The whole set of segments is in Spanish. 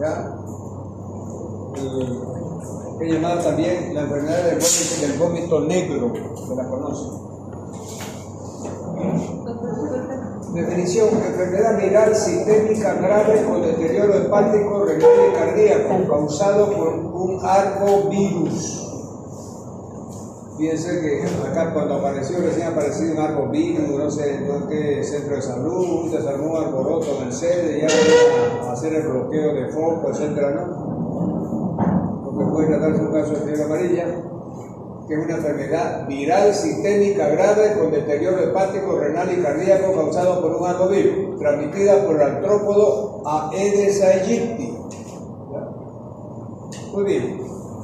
¿ya? Que llamada también la enfermedad del vómito negro, se la conocen. Definición: enfermedad viral sistémica grave con deterioro hepático, renal y cardíaco causado por un arbovirus. Fíjense que acá cuando recién apareció un arbovirus, no sé en qué centro de salud, se armó un alboroto en el sede, ya van a hacer el bloqueo de foco, etcétera, ¿no? Porque puede tratarse un caso de fiebre amarilla, que es una enfermedad viral sistémica grave con deterioro hepático, renal y cardíaco causado por un arbovirus, transmitida por el artrópodo Aedes aegypti. Muy bien,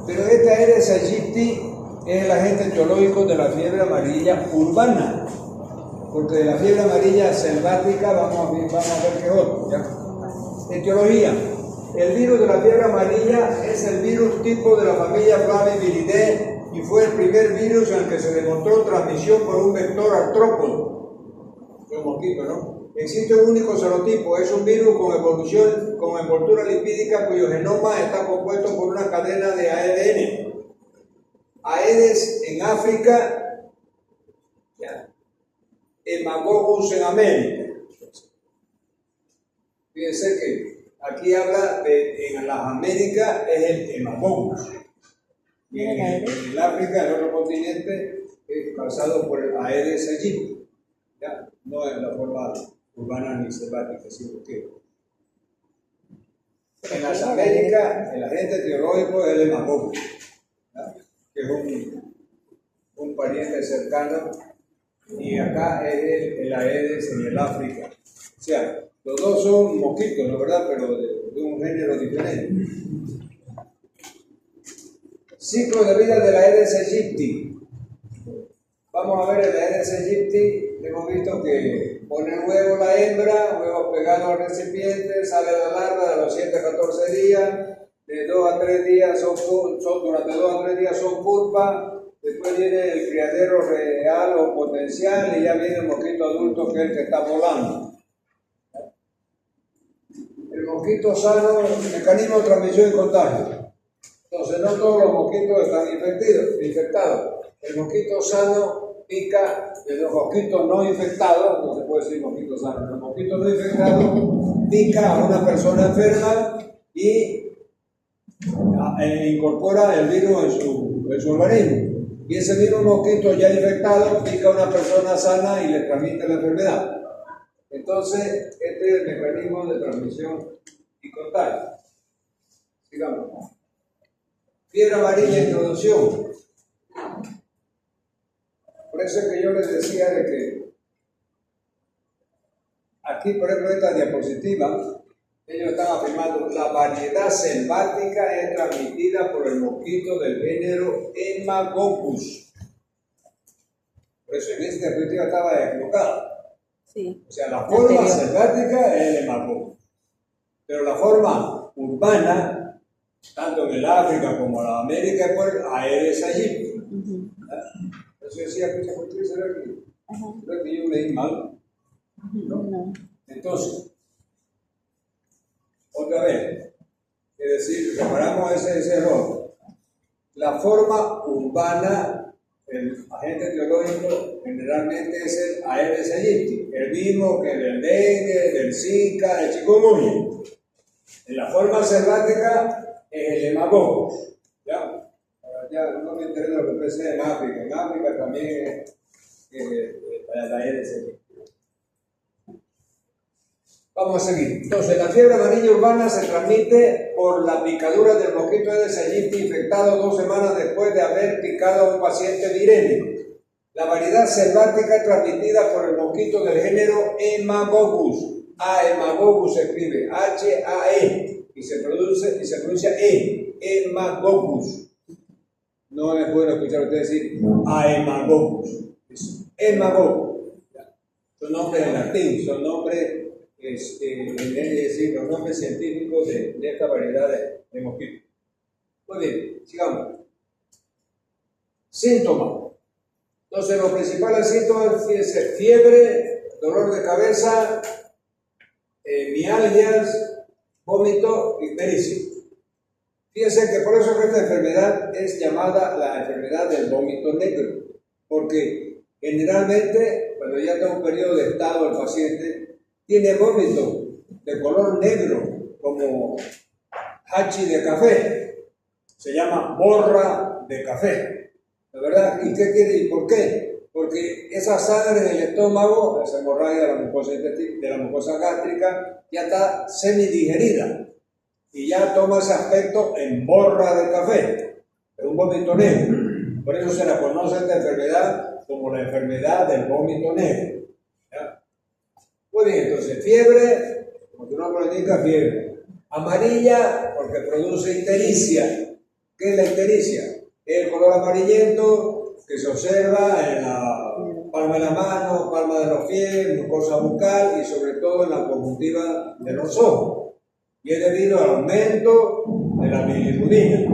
pero este Aedes aegypti es el agente etiológico de la fiebre amarilla urbana, porque de la fiebre amarilla selvática vamos a ver qué otro, ¿ya? Etiología: el virus de la fiebre amarilla es el virus tipo de la familia Flaviviridae y fue el primer virus en el que se demostró transmisión por un vector artrópodo. Es un mosquito, ¿no? Existe un único serotipo, es un virus con envoltura lipídica cuyo genoma está compuesto por una cadena de ADN. Aedes en África, Hemagogus en América. Fíjense que aquí habla de en las Américas es el Hemagogus. Y en el África, el otro continente, es causado por el Aedes aegypti. ¿Ya? No en la forma urbana ni selvática, sino que en las Américas el agente etiológico es el Hemagogus, que es un pariente cercano, y acá es el Aedes en el África. O sea, los dos son mosquitos, ¿no, verdad? Pero de un género diferente. Ciclo de vida del Aedes aegypti. Vamos a ver el Aedes aegypti. Hemos visto que pone huevo la hembra, huevo pegado al recipiente, sale la larva de los 7 a 14 días, de 2 a 3 días durante 2 a 3 días son pulpa, después viene el criadero real o potencial y ya viene el mosquito adulto, que es el que está volando. El mosquito sano, mecanismo de transmisión y contagio. Entonces, no todos los mosquitos están infectados. El mosquito sano pica, los mosquitos no infectados, no se puede decir mosquito sano, el mosquito no infectado pica a una persona enferma y incorpora el virus en su organismo. Y ese mismo mosquito ya infectado pica a una persona sana y le transmite la enfermedad. Entonces, este es el mecanismo de transmisión y contagio. Sigamos. Fiebre amarilla, introducción. Por eso es que yo les decía de que aquí, por ejemplo, esta diapositiva, ellos están afirmando la variedad selvática es transmitida por el mosquito del género Hemagogus. Por eso en esta diapositiva estaba equivocada. Sí. O sea, la forma selvática es el Hemagogus, pero la forma urbana, tanto en el África como en la América, es por Aedes aegypti. Eso decía que ¿por qué será que? Creo que yo leí mal. ¿No? Entonces, otra vez, es decir, reparamos ese error. La forma urbana, el agente etiológico generalmente es el Aedes aegypti, el mismo que del dengue, del Zika, del chikungunya. En la forma selvática es el Hemagogus. ¿Ya? Ya no me interesa lo que pese en África. En África también es la Aedes aegypti. Vamos a seguir. Entonces, la fiebre amarilla urbana se transmite por la picadura del mosquito Aedes aegypti infectado 2 semanas después de haber picado a un paciente virémico. La variedad selvática es transmitida por el mosquito del género Hemagogus. Hemagogus se escribe H-A-E y se pronuncia E. Hemagogus. No es bueno escuchar a ustedes decir Hemagogus. Hemagogus. Son nombres en latín, son nombres. Es decir, los nombres científicos de esta variedad de mosquitos. Muy bien, sigamos. Síntomas. Entonces, los principales síntomas es fiebre, dolor de cabeza, mialgias, vómito, ictericia. Fíjense que por eso que esta enfermedad es llamada la enfermedad del vómito negro, porque generalmente cuando ya está un periodo de estado el paciente tiene vómito de color negro como hachi de café, se llama borra de café, ¿la verdad? ¿Y qué quiere y por qué? Porque esa sangre en el estómago, esa hemorragia de la mucosa gástrica, ya está semidigerida y ya toma ese aspecto en borra de café, es un vómito negro. Por eso se la conoce esta enfermedad como la enfermedad del vómito negro. ¿Ya? Muy bien, entonces fiebre, como tu nombre lo indica, fiebre. Amarilla porque produce ictericia. ¿Qué es la ictericia? Es el color amarillento que se observa en la palma de la mano, palma de los pies, mucosa bucal y sobre todo en la conjuntiva de los ojos. Y es debido al aumento de la bilirrubina,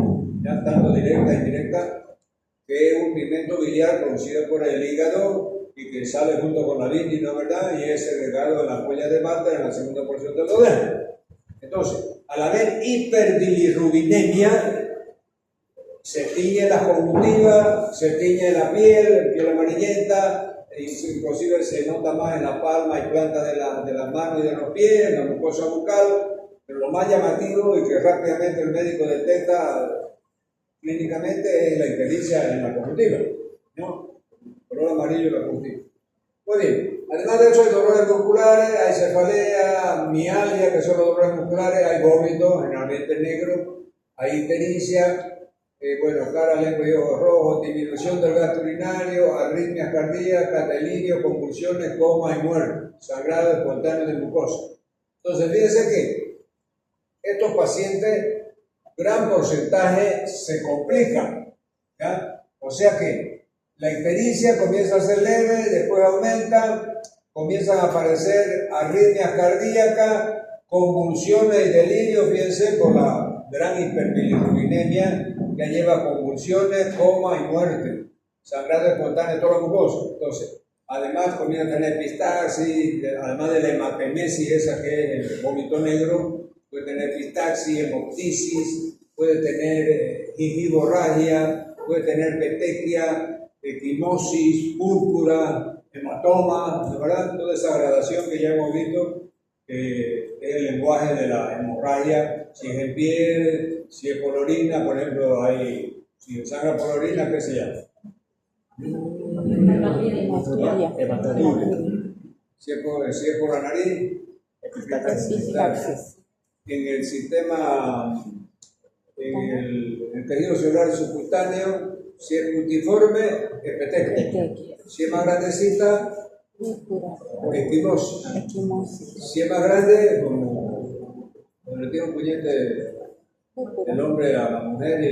ya tanto directa e indirecta, que es un pigmento biliar producido por el hígado y que sale junto con la bilis, ¿no verdad? Y es segregado en la huella de Bartter en la segunda porción del duodeno. Entonces, al haber hiperbilirrubinemia, se tiñe la conjuntiva, se tiñe la piel amarillenta, inclusive se nota más en la palma y planta de las manos y de los pies, en la mucosa bucal, pero lo más llamativo y que rápidamente el médico detecta clínicamente es la ictericia en la conjuntiva, ¿no? Color amarillo en la conjuntiva. Muy bien, además de eso hay dolores musculares, hay cefalea, mialgia, que son los dolores musculares, hay vómito, generalmente negro, hay ictericia, cara, lengua y ojos rojos, disminución del gasto urinario, arritmias cardíacas, delirio, convulsiones, coma y muerte, sangrado espontáneo de mucosa. Entonces, fíjense que estos pacientes, gran porcentaje se complican, ¿ya? O sea que la ictericia comienza a ser leve, después aumenta, comienzan a aparecer arritmias cardíacas, convulsiones y delirios, fíjense, por la gran hiperbilirrubinemia que lleva convulsiones, coma y muerte, sangrado espontáneo de toda la mucosa. Entonces, además comienza a tener epistaxis, además de la hematemesis, esa que es el vómito negro, puede tener epistaxis, hemoptisis, puede tener gingivorragia, puede tener petequia, equimosis, púrpura, hematoma, ¿verdad? Toda esa gradación que ya hemos visto, es el lenguaje de la hemorragia, si es en piel, si es por orina, por ejemplo, si sangra por orina, ¿qué se llama? Si es por la nariz, epistaxis. En el sistema, en el tejido celular subcutáneo, si es multiforme, es petequia. Si es más grandecita, equimosis. Si es más grande, como cuando le tiene un puñete el hombre a la mujer y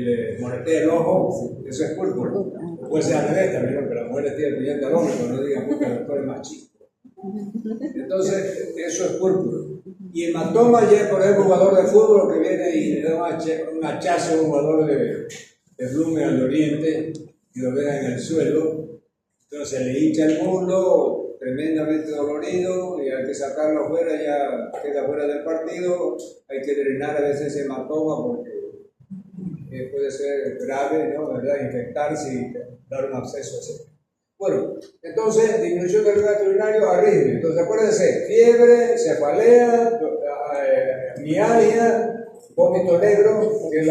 le moretea el ojo, eso es púrpura. Puede ser al revés también, porque la mujer le tiene el puñete al hombre, pero no digan porque el doctor es más chico. Entonces, eso es púrpura. Y hematoma ya es, por ejemplo, un jugador de fútbol que viene y le da un hachazo a un jugador de Blumenau al oriente y lo deja en el suelo. Entonces le hincha el muslo, tremendamente dolorido, y hay que sacarlo afuera, ya queda fuera del partido. Hay que drenar a veces ese hematoma porque puede ser grave, ¿no? ¿Verdad? Infectarse y dar un absceso, etc. Bueno, entonces, disminución del gasto urinario, arritmia. Entonces, acuérdense, fiebre, cefalea, mialgia, vómito negro, que es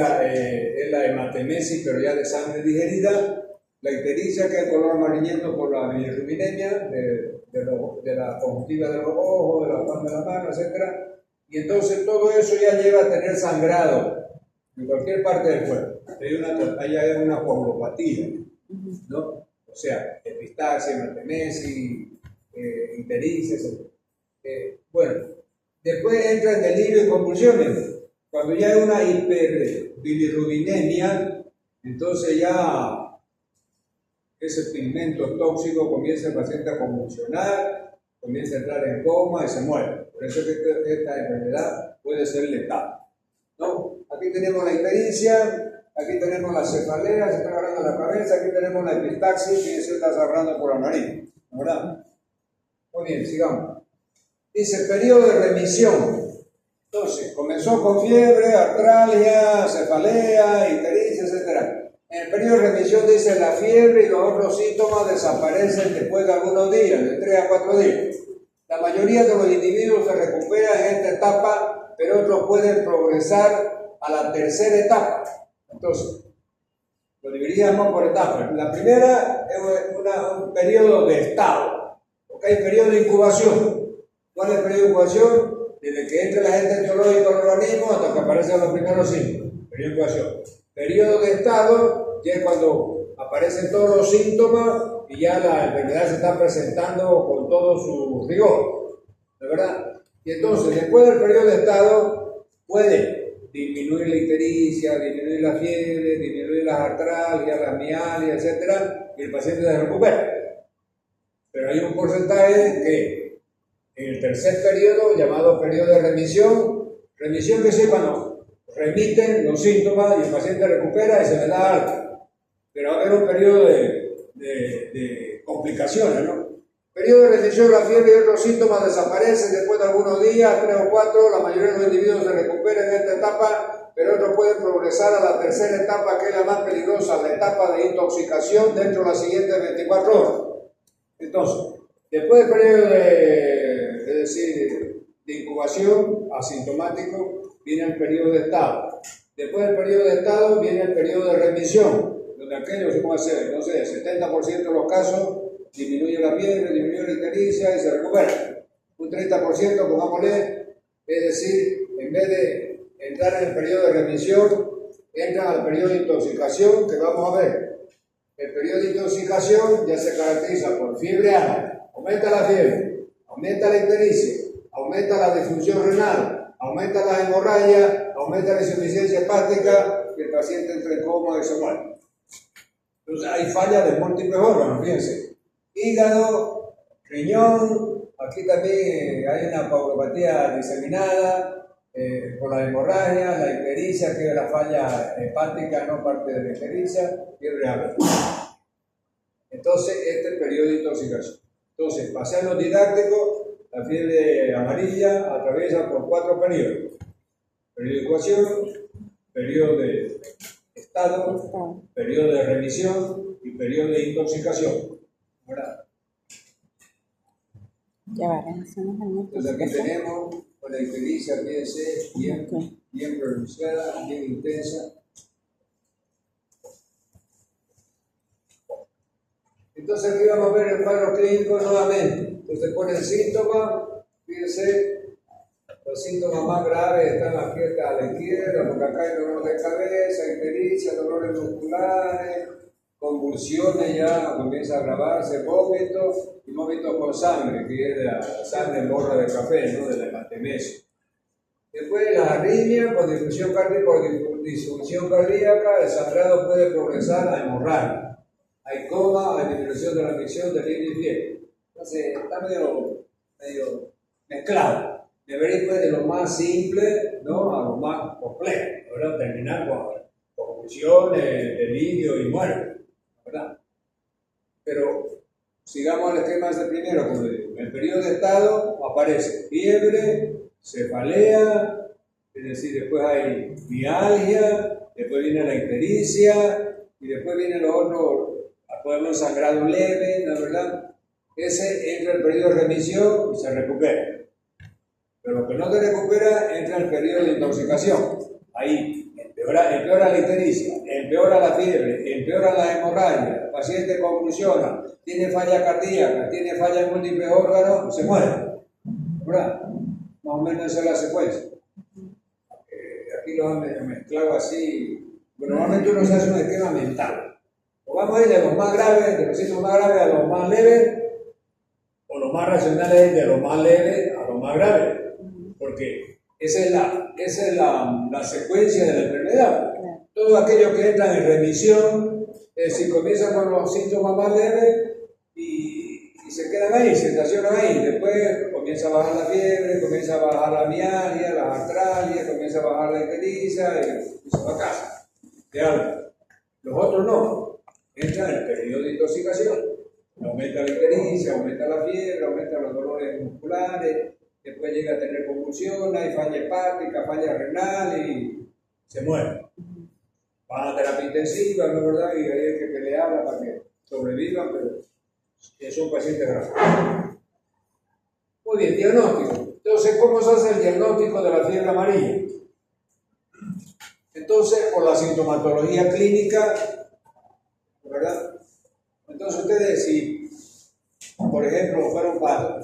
la hematemesis, pero ya de sangre digerida, la ictericia, que es el color amarillento por la bilirrubinemia, de la conjuntiva de los ojos, de la palma de la mano, etc. Y entonces todo eso ya lleva a tener sangrado en cualquier parte del cuerpo. Hay una coagulopatía, ¿no? O sea, epistaxia, hematemesis, ictericia, etc. Bueno, después entra en delirio y convulsiones. Cuando ya hay una hiperbilirrubinemia, entonces ya ese pigmento tóxico comienza el paciente a convulsionar, comienza a entrar en coma y se muere. Por eso es que esta enfermedad puede ser letal, ¿no? Aquí tenemos la ictericia, aquí tenemos la cefalea, se está agarrando la cabeza, aquí tenemos la epistaxis, que se está agarrando por la nariz, ¿verdad? Muy bien, sigamos. Dice, periodo de remisión. Entonces, comenzó con fiebre, artralgia, cefalea, ictericia, etc. En el periodo de remisión dice la fiebre y los otros síntomas desaparecen después de algunos días, de 3 a 4 días. La mayoría de los individuos se recuperan en esta etapa, pero otros pueden progresar a la tercera etapa. Entonces, lo dividiríamos por etapas. La primera es un periodo de estado, porque hay periodo de incubación. ¿Cuál es el periodo de incubación? Desde que entra el agente etiológico al organismo hasta que aparecen los primeros síntomas. Periodo de incubación. Periodo de estado ya es cuando aparecen todos los síntomas y ya la enfermedad se está presentando con todo su rigor, ¿de verdad? Y entonces, después del periodo de estado, puede disminuir la ictericia, disminuir la fiebre, disminuir las artralgias, las mialgias, etc. Y el paciente se recupera. Pero hay un porcentaje que en el tercer periodo, llamado periodo de remisión que sí, cuando remiten los síntomas y el paciente recupera y se le da alta. Pero va a haber un periodo de complicaciones, ¿no? Periodo de remisión, la fiebre y otros síntomas desaparecen después de algunos días, 3 o 4, la mayoría de los individuos se recuperan en esta etapa, pero otros pueden progresar a la tercera etapa, que es la más peligrosa, la etapa de intoxicación dentro de las siguientes 24 horas. Entonces, después del periodo de incubación asintomático, viene el periodo de estado. Después del periodo de estado viene el periodo de remisión, donde aquellos, ¿cómo hacer? No sé, 70% de los casos disminuye la fiebre, disminuye la ictericia y se recupera. Un 30%, pongámosle, es decir, en vez de entrar en el periodo de remisión, entran al periodo de intoxicación, que vamos a ver. El periodo de intoxicación ya se caracteriza por fiebre alta, aumenta la fiebre, aumenta la ictericia, aumenta la disfunción renal, aumenta la hemorragia, aumenta la insuficiencia hepática y el paciente entra en coma y se muere. Entonces hay fallas de múltiples órganos, fíjense. Hígado, riñón, aquí también hay una pauropatía diseminada por la hemorragia, la ictericia, que es la falla hepática, no parte de la ictericia, y el real. Entonces, este es el periodo de intoxicación. Entonces, para hacerlo didáctico, la fiebre amarilla atraviesa por 4 periodos. Periodo de incubación, periodo de estado, periodo de remisión y periodo de intoxicación. ¿Verdad? Ya va, realizamos la Entonces aquí tenemos con la ictericia, fíjense, bien pronunciada, bien intensa. Entonces aquí vamos a ver el cuadro clínico nuevamente. Entonces pone el síntoma, fíjense, los síntomas más graves están aquí a la izquierda, porque acá hay dolor de cabeza, ictericia, dolores musculares, convulsiones, ya comienza a agravarse, vómitos y vómitos con sangre, que es de la sangre en borra de café, ¿no? De la hematemasia. Después las arritmias por disfunción cardíaca, el sangrado puede progresar a hemorragia. Hay coma, hay disminución de la misión de línea y fiebre. Entonces está medio mezclado. Debería ir de lo más simple, ¿no? A lo más complejo, ¿verdad? Terminar con convulsiones, delirio y muerte, ¿verdad? Pero sigamos el esquema de primero, como digo. En el periodo de estado aparece fiebre, cefalea, es decir, después hay mialgia, después viene la ictericia y después vienen los otros, podemos sangrado leve, ¿no es verdad? Ese entra en el periodo de remisión y se recupera. Pero lo que no se recupera entra en el periodo de intoxicación. Ahí empeora la ictericia, empeora la fiebre, empeora la hemorragia, el paciente convulsiona, tiene falla cardíaca, tiene falla en múltiples órganos, se muere. ¿Verdad? Más o menos esa es la secuencia. Aquí lo han mezclado así. Pero normalmente uno se hace un esquema mental. O vamos a ir de los más graves, de los síntomas más graves a los más leves, o los más racionales de los más leves a los más graves. Porque esa es la secuencia de la enfermedad. Todo aquello que entra en remisión, si comienzan con los síntomas más leves y se quedan ahí, se estacionan ahí. Después comienza a bajar la fiebre, comienza a bajar la mialgia, las artralgias, comienza a bajar la ictericia y se va a casa. De algo. Los otros no. Entra en el periodo de intoxicación. Aumenta la ictericia, aumenta la fiebre, aumenta los dolores musculares, después llega a tener convulsiones, hay falla hepática, falla renal y se muere. Van a terapia intensiva, ¿no es verdad? Y ahí hay que pelearla para que sobrevivan, pero son pacientes graves. Muy bien, diagnóstico. Entonces, ¿cómo se hace el diagnóstico de la fiebre amarilla? Entonces, por la sintomatología clínica, ¿verdad? Entonces, ustedes, si, por ejemplo,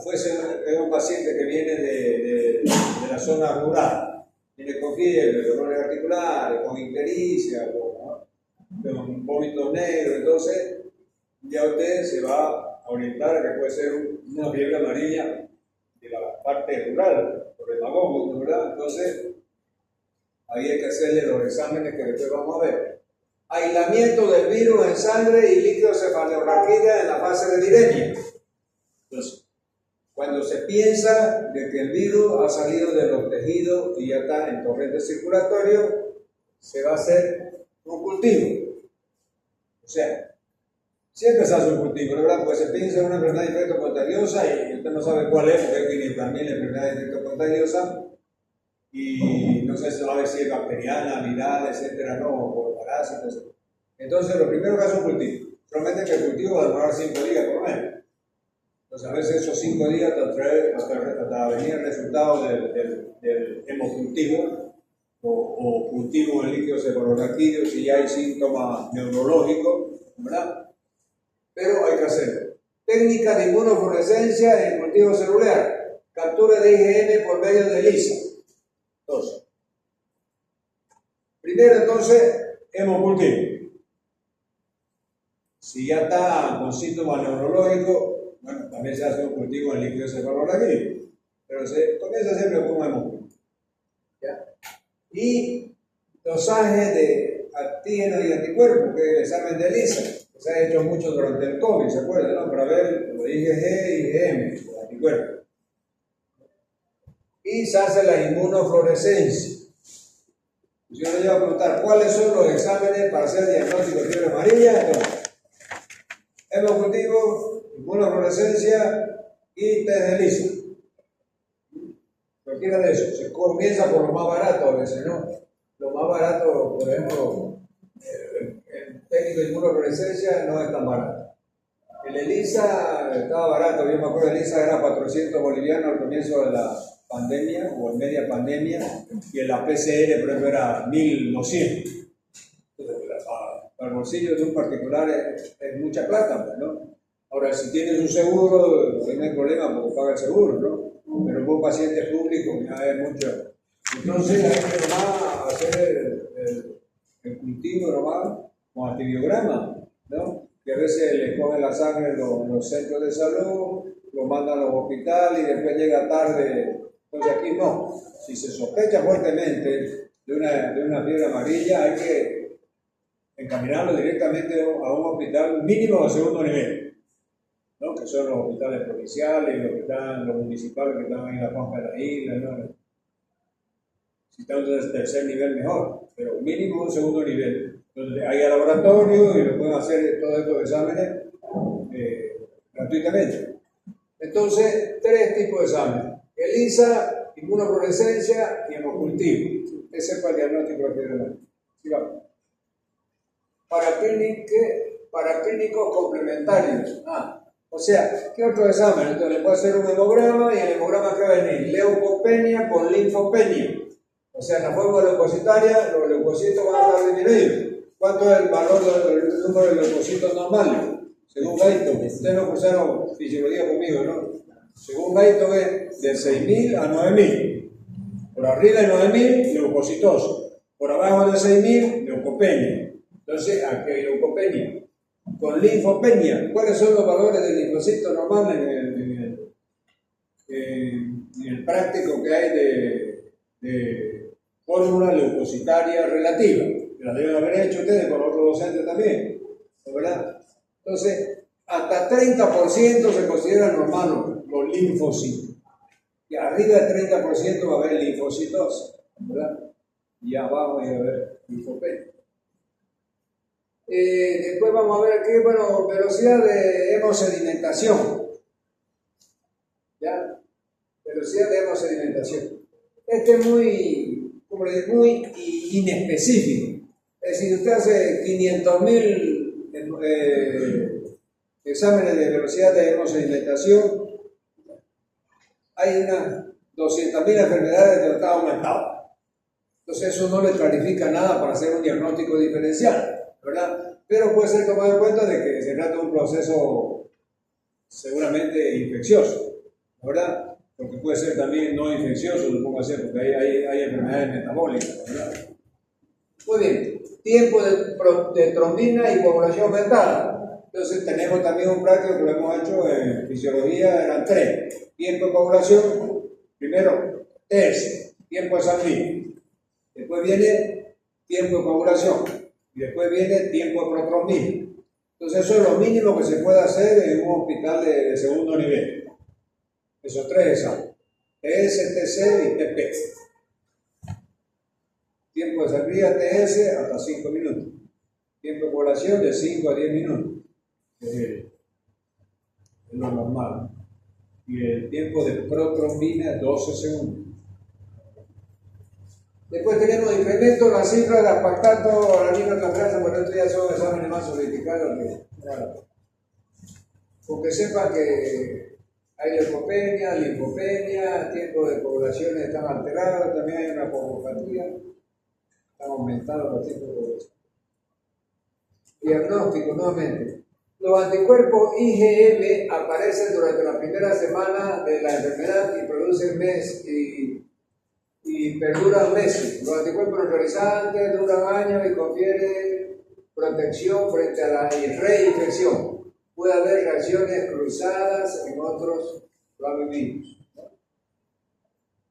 fuese un paciente que viene de la zona rural, viene con fiebre, dolores articulares, con ictericia, con vómitos negros, entonces, ya usted se va a orientar a que puede ser una fiebre amarilla de la parte rural, por el magón, ¿verdad? Entonces, ahí hay que hacerle los exámenes que después vamos a ver. Aislamiento del virus en sangre y líquido cefalorraquídea en la fase de viremia. Entonces, cuando se piensa de que el virus ha salido de los tejidos y ya está en torrente circulatorio, se va a hacer un cultivo. O sea, siempre se hace un cultivo, ¿verdad? Porque se piensa en una enfermedad infecto-contagiosa y usted no sabe cuál es, porque hay también la enfermedad infecto-contagiosa y no se sabe si es bacteriana, viral, etcétera, no, o parásitos. Entonces, lo primero que hace un cultivo. Prometen que el cultivo va a demorar 5 días por lo menos. Entonces, a veces esos 5 días hasta venir el resultado del hemocultivo o cultivo en líquido cefalorraquídeo si ya hay síntomas neurológicos, ¿verdad? Pero hay que hacerlo. Técnica de inmunofluorescencia en cultivo celular. Captura de IgM por medio de ELISA. Entonces, primero entonces, hemocultivo. Si ya está con síntomas neurológicos, bueno, también se hace un cultivo en líquido cefalorraquídeo, pero se comienza siempre con hemocultivo. ¿Ya? Y dosaje de antígenos y anticuerpos, que es el examen de ELISA, que se ha hecho mucho durante el COVID, ¿se acuerdan? ¿No? Para ver los IgG y IgM, los anticuerpos. Y se hace la inmunofluorescencia. Yo le voy a preguntar cuáles son los exámenes para hacer diagnóstico de fiebre amarilla. Entonces, hemocultivo, inmunofluorescencia y test de ELISA. Cualquiera de esos. Se comienza por lo más barato a veces, ¿no? Lo más barato, por ejemplo, el técnico de inmunofluorescencia no es tan barato. El ELISA estaba barato, yo me acuerdo, el ELISA era 400 bolivianos al comienzo de la pandemia o en media pandemia, y en la PCR, por ejemplo, era 1200. Para el bolsillo de un particular es mucha plata, ¿no? Ahora, si tienes un seguro, no hay problema porque paga el seguro, ¿no? Pero con pacientes públicos ya es mucho. Entonces hay que nomás hacer el cultivo nomás con antibiograma, ¿no? Que a veces le cogen la sangre en los centros de salud, lo mandan a los hospitales y después llega tarde. Entonces aquí no. Si se sospecha fuertemente de una fiebre amarilla, hay que encaminarlo directamente a un hospital mínimo de segundo nivel, ¿no? Que son los hospitales provinciales, los municipales que están ahí en la cuenca de la isla, ¿no? Si están en tercer nivel, mejor, pero mínimo un segundo nivel, donde hay laboratorio y lo pueden hacer todos estos exámenes gratuitamente. Entonces, 3 tipos de exámenes: ELISA, inmunofluorescencia y hemocultivo. Ese es para el diagnóstico de fiebre amarilla. Sí, vamos. Paraclínicos complementarios. O sea, ¿qué otro examen? Entonces le puede hacer un hemograma y el hemograma que va a venir leucopenia con linfopenia. O sea, en la forma leucocitaria los leucocitos van a estar disminuidos. ¿Cuánto es el valor del número de leucocitos normales? Según Guyton, ustedes no cursaron fisiología conmigo, ¿no? Según Guyton es de 6.000 a 9.000. Por arriba de 9.000, leucocitosis. Por abajo de 6.000, leucopenia. Entonces, aquí hay leucopenia. Con linfopenia, ¿cuáles son los valores del linfocito normal en el práctico que hay de fórmula leucocitaria relativa? Que la deben haber hecho ustedes con otros docentes también, ¿no, verdad? Entonces, hasta 30% se consideran normales los linfocitos. Y arriba del 30% va a haber linfocitosis, ¿verdad? Y abajo va a haber linfopenia. Después vamos a ver aquí, bueno, velocidad de hemosedimentación. ¿Ya? velocidad de hemossedimentación. Este es muy, como le digo, muy inespecífico. Es decir, usted hace 500.000 exámenes de velocidad de hemossedimentación, hay unas 200.000 enfermedades donde está aumentado. Entonces eso no le clarifica nada para hacer un diagnóstico diferencial, ¿verdad? Pero puede ser tomado en cuenta de que se trata de un proceso seguramente infeccioso, ¿verdad? Porque puede ser también no infeccioso, lo pongo así, porque hay enfermedades metabólicas, ¿verdad? Muy bien, tiempo de trombina y población aumentada. Entonces tenemos también un práctico que lo hemos hecho en fisiología, eran 3. Tiempo de población, primero TS, tiempo de sanguíneo. Después viene tiempo de coagulación y después viene tiempo de protrombina. Entonces eso es lo mínimo que se puede hacer en un hospital de segundo nivel. Esos 3 exámenes, TS, TC y TP. Tiempo de salida TS hasta 5 minutos. Tiempo de coagulación de 5 a 10 minutos. Es lo normal. Y el tiempo de protrombina 12 segundos. Después tenemos incremento en la cifra de aspartato a la aminotransferasa, bueno, estos ya son exámenes más sofisticados que, claro. Porque sepan que hay leucopenia, linfopenia, tiempo de poblaciones están alterados, también hay una poropatía, están aumentados los tiempos de población. Diagnóstico, nuevamente. Los anticuerpos IgM aparecen durante la primera semana de la enfermedad y producen y perduran meses. Los anticuerpos neutralizantes duran años y confieren protección frente a la reinfección. Puede haber reacciones cruzadas en otros flavivirus.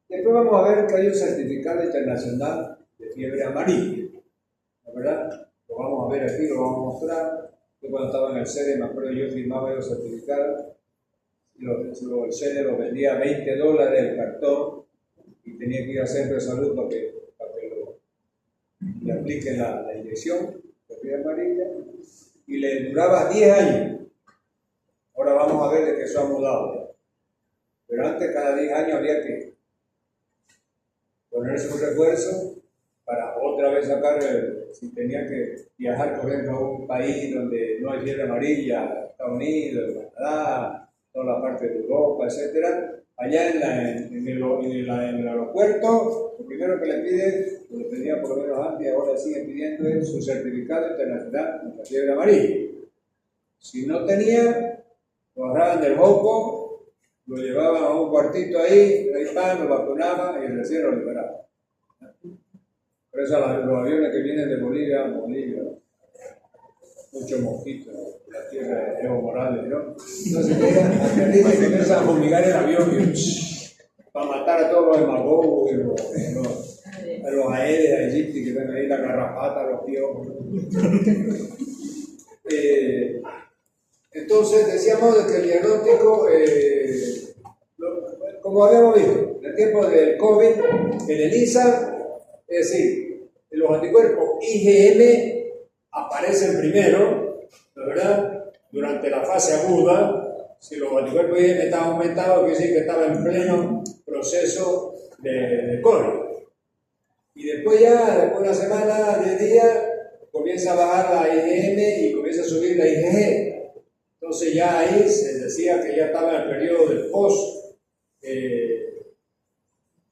Después vamos a ver que hay un certificado internacional de fiebre amarilla. ¿La verdad? Lo vamos a ver aquí, lo vamos a mostrar. Yo cuando estaba en el CEDE, me acuerdo, yo firmaba los certificados. El CEDE lo vendía a $20 el cartón. Y tenía que ir al centro de salud para que le apliquen la inyección de fiebre amarilla y le duraba 10 años. Ahora vamos a ver de que eso ha mudado. Pero antes, cada 10 años había que ponerse un refuerzo para otra vez sacar, si tenía que viajar, por ejemplo, a un país donde no hay fiebre amarilla, Estados Unidos, Canadá, toda la parte de Europa, etcétera. Allá en el aeropuerto, lo primero que le piden, lo pedía por lo menos antes y ahora siguen pidiendo, es su certificado internacional de la fiebre amarilla. Si no tenía, lo agarraban del jopo, lo llevaban a un cuartito ahí lo vacunaban y recién lo liberaban. Por eso los aviones que vienen de Bolivia, muchos mosquitos, la tierra de Evo Morales, ¿no? Entonces aterrizan y comienzan a fumigar el avión para matar a todos los demagogos y los aéreos de Egipto que ven ahí la garrapata, los piojos. Entonces decíamos que el diagnóstico, como habíamos visto, en el tiempo del COVID, el ELISA, es decir, los anticuerpos IgM aparecen primero, ¿verdad? Durante la fase aguda. Si los anticuerpos IgM estaban aumentados, quiere decir que estaba en pleno proceso de COVID. Y después después de una semana, 10 días, comienza a bajar la IgM y comienza a subir la IgG. Entonces ya ahí se decía que ya estaba en el periodo del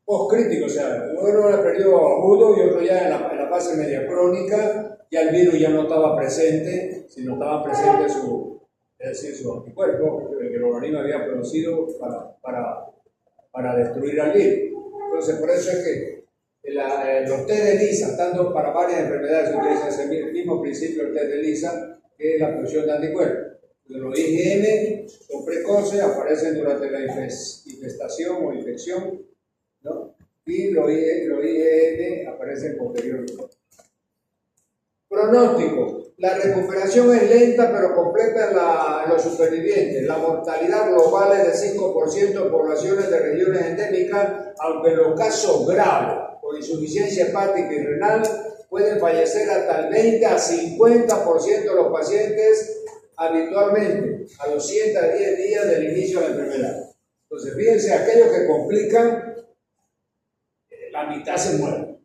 post-crítico, o sea, uno era el periodo agudo y otro ya en la fase media crónica. Ya el virus ya no estaba presente, sino estaba presente su anticuerpo que el organismo había producido para destruir al virus. Entonces, por eso es que los test de ELISA, tanto para varias enfermedades, se utiliza ese mismo principio del test de ELISA, que es la producción de anticuerpos. Los IgM son precoces, aparecen durante la infestación o infección, ¿no? Y los IgM aparecen posteriormente. Pronóstico. La recuperación es lenta pero completa en los supervivientes. La mortalidad global es de 5% en poblaciones de regiones endémicas, aunque en los casos graves, por insuficiencia hepática y renal, pueden fallecer hasta el 20 a 50% de los pacientes habitualmente a los 110 días del inicio de la enfermedad. Entonces, fíjense, aquellos que complican, la mitad se mueren.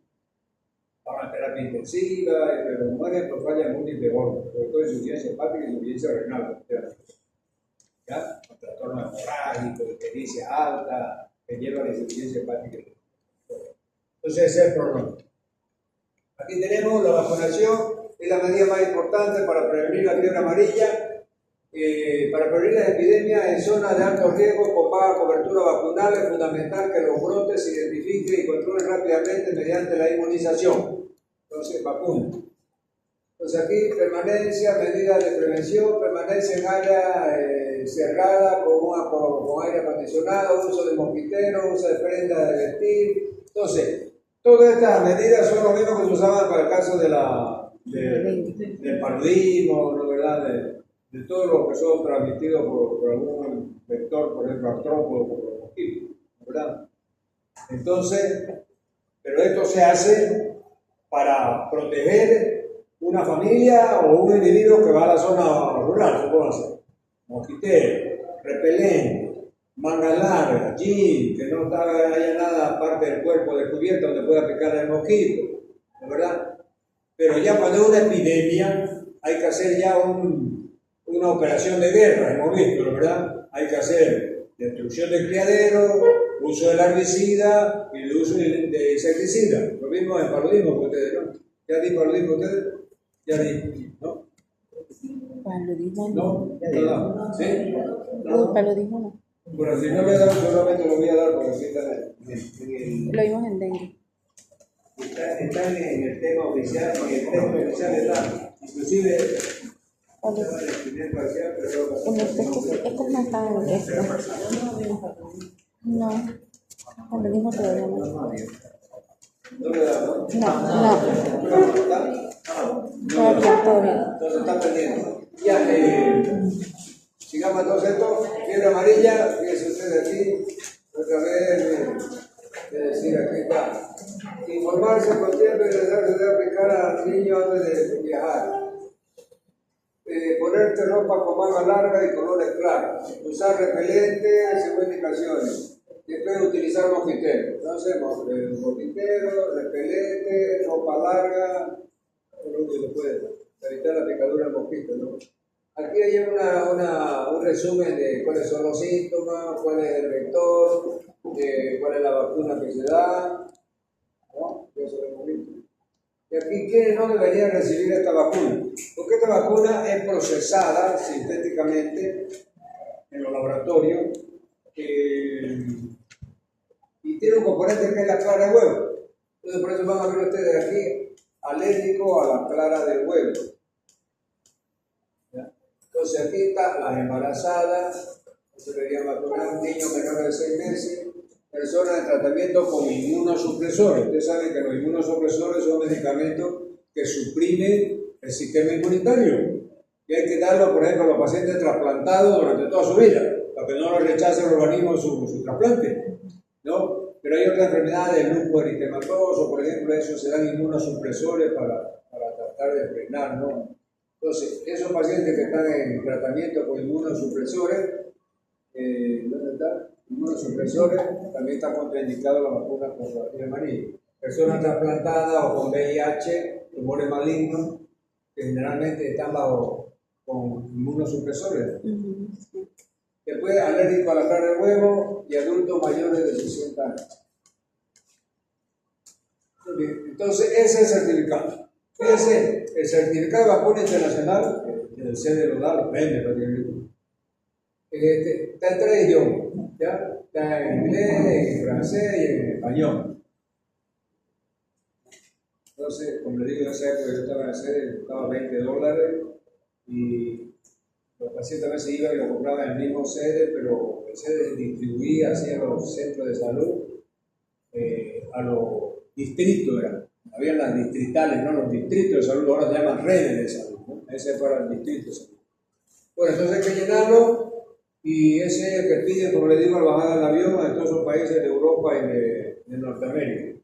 Van a terapia intensiva, pero mueren por fallas múltiples de órganos, sobre todo insuficiencia hepática y insuficiencia renal. ¿Ya? Con trastorno hemorrágico, ictericia alta, que lleva a la insuficiencia hepática. Entonces, ese es el pronóstico. Aquí tenemos la vacunación, es la medida más importante para prevenir la fiebre amarilla. Para prevenir las epidemias en zonas de alto riesgo con baja cobertura vacunal es fundamental que los brotes se identifiquen y controlen rápidamente mediante la inmunización. Entonces, vacuna. Entonces aquí, permanencia, medidas de prevención, permanencia en área cerrada con aire acondicionado, uso de mosquiteros, uso de prendas de vestir. Entonces, todas estas medidas son lo mismo que se usaban para el caso del paludismo, ¿no? ¿Verdad? De todo lo que son transmitidos por algún vector, por ejemplo, artrópodo, por los mosquitos, ¿verdad? Entonces, pero esto se hace para proteger una familia o un individuo que va a la zona rural, supóngase. Mosquitero, repelente, manga larga, jean, que no haya nada aparte del cuerpo descubierto donde pueda picar el mosquito, ¿verdad? Pero ya cuando es una epidemia, hay que hacer ya una operación de guerra, hemos visto, ¿verdad? Hay que hacer destrucción del criadero, uso del herbicida y el uso de insecticida. Lo mismo en paludismo que ustedes, ¿no? ¿Ya di paludismo ustedes? Ya di, ¿no? Paludismo no. ¿No? ¿Sí? No, paludismo no. Bueno, si no le he dado, solamente lo voy a dar porque aquí está Lo vimos en dengue. Está en el tema oficial, en el texto oficial está, inclusive Estos no están en el texto. No, paludismo todavía no. ¿No le da, no? No. Todavía. Entonces está pendiente. Ya, sigamos entonces esto. Fiebre amarilla, fíjense ustedes aquí. Otra vez, decir, aquí está. Informarse con tiempo y se debe aplicar al niño antes de viajar. Ponerte ropa con manga larga y colores claros. Usar repelente según indicaciones. Después utilizar mosquiteros. Entonces, mosquiteros, repelente, ropa larga, lo que se puede evitar la picadura del mosquito, ¿no? Aquí hay un resumen de cuáles son los síntomas, cuál es el vector, cuál es la vacuna que se da, ¿no? Eso lo hemos visto. Y aquí, ¿quiénes no deberían recibir esta vacuna? Porque esta vacuna es procesada sintéticamente en los laboratorios y tiene un componente que es la clara de huevo. Entonces, por eso van a ver ustedes aquí alérgico a la clara del huevo. ¿Ya? Entonces, aquí está las embarazadas, se deberían vacunar niños menores de 6 meses, personas en tratamiento con inmunosupresores. Ustedes saben que los inmunosupresores son medicamentos que suprimen el sistema inmunitario. Y hay que darlo, por ejemplo, a los pacientes trasplantados durante toda su vida, para que no lo rechace el organismo su trasplante, ¿no? Pero hay otras enfermedades, el lupus eritematoso, por ejemplo, eso se dan inmunosupresores para tratar de frenar, ¿no? Entonces, esos pacientes que están en tratamiento con inmunosupresores, ¿dónde están? Inmunosupresores, también está contraindicado la vacuna contra la fiebre amarilla. Personas trasplantadas o con VIH, tumores malignos, que generalmente están con inmunosupresores. Después, alérgico a la carne de huevo y adultos mayores de 60 años. Entonces, ese es el certificado. Fíjense, el certificado de vacuna internacional, el CDE lo da, lo vende prácticamente. Está en 3 idiomas, ¿ya? Está en inglés, en francés y en español. Entonces, como le digo, en esa época yo estaba en el CDE, costaba $20 y los pacientes a veces iban y lo compraban en el mismo sede, pero el sede distribuía hacia los centros de salud, a los distritos, había las distritales, no los distritos de salud, ahora se llaman redes de salud, ¿no? Ese fue el distrito de salud. Bueno, entonces hay que llenarlo y ese es el que pide, como le digo, al bajar del avión en todos los países de Europa y de Norteamérica.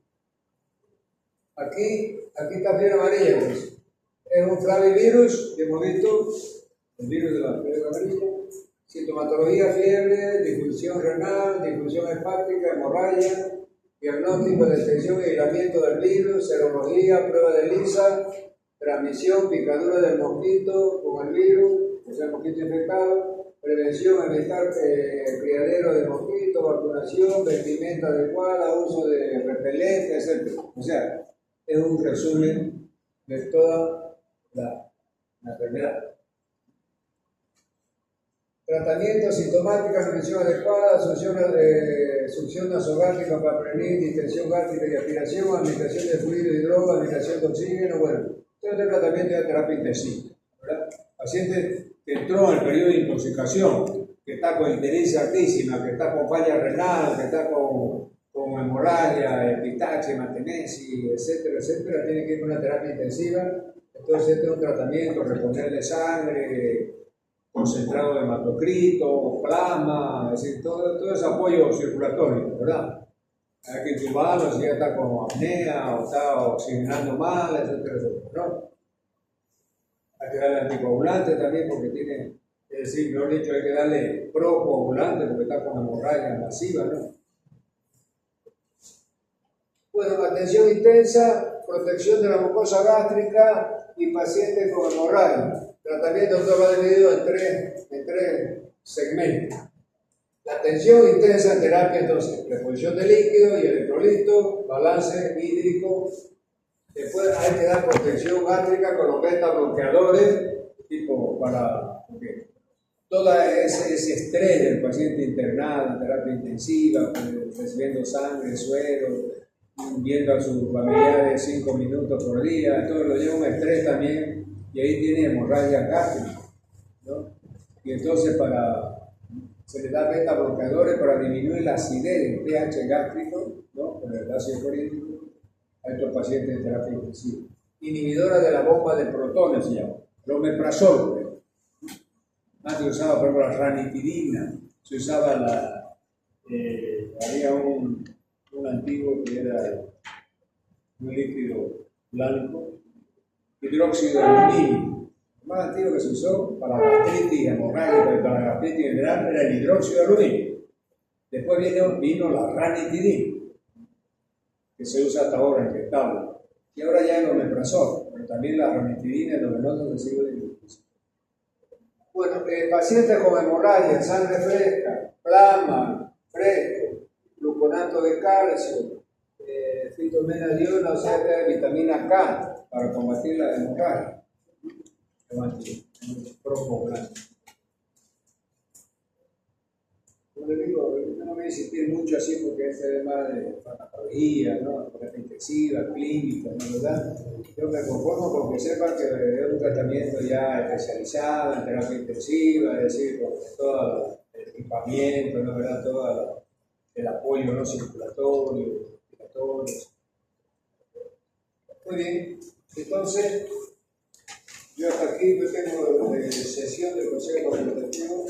Aquí está fiebre amarilla, pues. Es un flavivirus que hemos visto. El virus de la fiebre amarilla Sintomatología: fiebre, difusión renal, difusión hepática, hemorragia, diagnóstico, detección y aislamiento del virus, serología, prueba de ELISA, transmisión, picadura del mosquito con el virus, o sea, el mosquito infectado, prevención, evitar criadero de mosquitos, vacunación, vestimenta adecuada, uso de repelentes, etc. O sea, es un resumen de toda la enfermedad. Tratamiento: sintomática, prevención adecuada, succión nasogástrica para prevenir distensión gástrica y aspiración, administración de fluido y droga, administración de oxígeno. Bueno, este tratamiento de terapia intensiva, ¿verdad? Paciente que entró en el periodo de intoxicación, que está con ictericia altísima, que está con falla renal, que está con hemorragia, epistaxia, mantenesis, etcétera, etcétera, tiene que ir con una terapia intensiva. Entonces, este es un tratamiento: reponerle sangre, concentrado de hematocrito, plasma, es decir, todo ese apoyo circulatorio, ¿verdad? Hay que intubarlo si ya está con apnea o está oxigenando mal, etcétera, etcétera, ¿no? Hay que darle anticoagulante también porque tiene, es decir, mejor dicho, hay que darle procoagulante porque está con hemorragia masiva, ¿no? Bueno, atención intensa, protección de la mucosa gástrica y pacientes con hemorragia. Tratamiento todo lo dividido en tres segmentos. La atención intensa en terapia, entonces, reposición de líquido y electrolito, balance hídrico. Después hay que dar protección gástrica con los beta bloqueadores, tipo para todo ese estrés del paciente internado en terapia intensiva, recibiendo sangre, suero, viendo a sus familiares 5 minutos por día, todo lo lleva un estrés también, y ahí tiene hemorragia gástrica, ¿no? Y entonces se le da beta bloqueadores para disminuir la acidez del pH gástrico, ¿no? Con el ácido clorhídrico a estos pacientes de terapia intensiva. Inhibidora de la bomba de protones se llama, omeprazol. Antes se usaba, por ejemplo, la ranitidina, se usaba había un antiguo que era un líquido blanco, hidróxido de aluminio. El más antiguo que se usó para la gastritis hemorrágica y para la gastritis general era el hidróxido de aluminio. Después vino la ranitidina, que se usa hasta ahora en inyectable. Y ahora ya el omeprazol, pero también la ranitidina es lo venoso que sirve de glucosa. Bueno, pacientes con hemorragia, sangre fresca, plasma fresco, gluconato de calcio, fitomenadiona, o sea, vitamina K para combatir la hemorragia. Como les digo, yo no voy a insistir mucho así porque es tema de farmacología, ¿no? Terapia intensiva, clínica, ¿no? ¿Verdad? Yo me conformo con que sepan que es un tratamiento ya especializado en terapia intensiva, es decir, con todo el equipamiento, ¿no? ¿Verdad? Todo el apoyo, ¿no? Circulatorio, respiratorio. Muy bien, entonces yo hasta aquí tengo sesión del Consejo Consultativo.